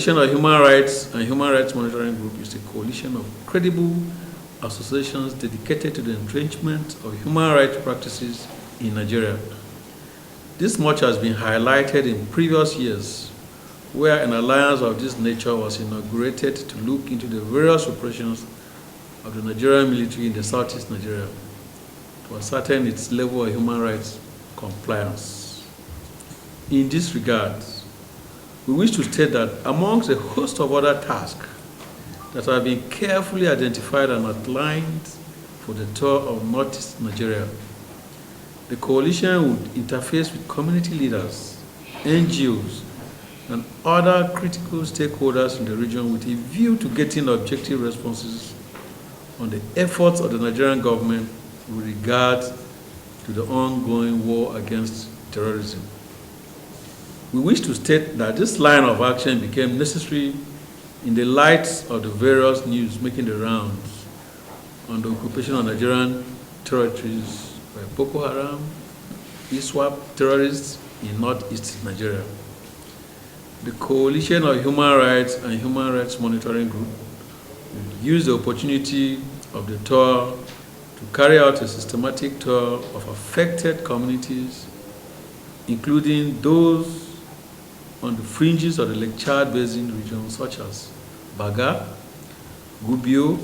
Coalition of Human Rights and Human Rights Monitoring Group is a coalition of credible associations dedicated to the entrenchment of human rights practices in Nigeria. This much has been highlighted in previous years, where an alliance of this nature was inaugurated to look into the various operations of the Nigerian military in the southeast Nigeria to ascertain its level of human rights compliance. In this regard, we wish to state that amongst a host of other tasks that have been carefully identified and outlined for the tour of northeast Nigeria, the coalition would interface with community leaders, NGOs, and other critical stakeholders in the region with a view to getting objective responses on the efforts of the Nigerian government with regard to the ongoing war against terrorism. We wish to state that this line of action became necessary in the light of the various news making the rounds on the occupation of Nigerian territories by Boko Haram, ISWAP terrorists in northeast Nigeria. The Coalition of Human Rights and Human Rights Monitoring Group will use the opportunity of the tour to carry out a systematic tour of affected communities, including those on the fringes of the Lake Chad Basin region, such as Baga, Gubbio,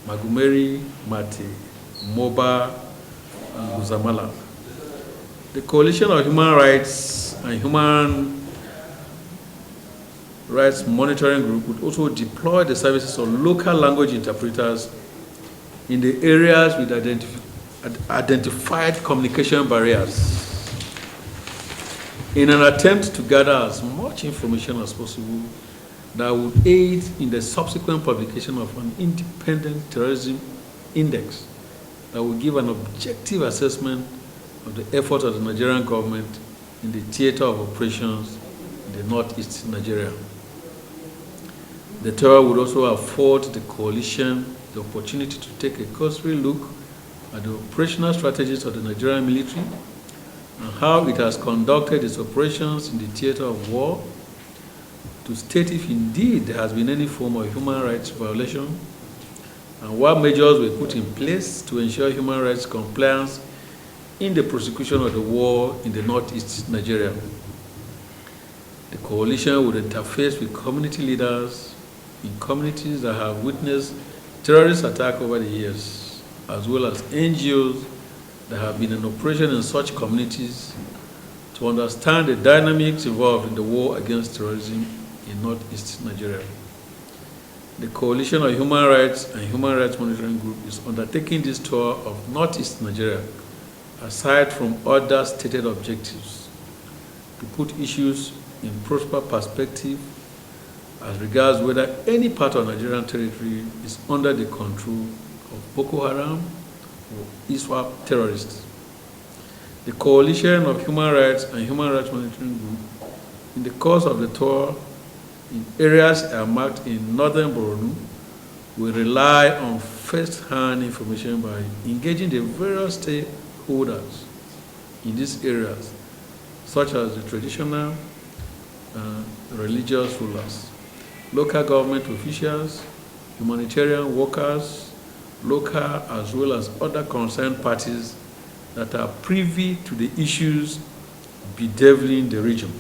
Magumeri, Mate, Moba, and Guzamala. The Coalition of Human Rights and Human Rights Monitoring Group would also deploy the services of local language interpreters in the areas with identified communication barriers in an attempt to gather as much information as possible that would aid in the subsequent publication of an independent terrorism index that will give an objective assessment of the efforts of the Nigerian government in the theater of operations in the northeast Nigeria. The tour would also afford the coalition the opportunity to take a cursory look at the operational strategies of the Nigerian military and how it has conducted its operations in the theater of war, to state if indeed there has been any form of human rights violation and what measures were put in place to ensure human rights compliance in the prosecution of the war in the northeast Nigeria. The coalition would interface with community leaders in communities that have witnessed terrorist attacks over the years, as well as NGOs that have been in operation in such communities to understand the dynamics involved in the war against terrorism in northeast Nigeria. The Coalition of Human Rights and Human Rights Monitoring Group is undertaking this tour of northeast Nigeria, aside from other stated objectives, to put issues in proper perspective as regards whether any part of Nigerian territory is under the control of Boko Haram or ISWAP terrorists. The Coalition of Human Rights and Human Rights Monitoring Group, in the course of the tour in areas marked in northern Borno, will rely on first-hand information by engaging the various stakeholders in these areas, such as the traditional religious rulers, local government officials, humanitarian workers, local as well as other concerned parties that are privy to the issues bedeviling the region.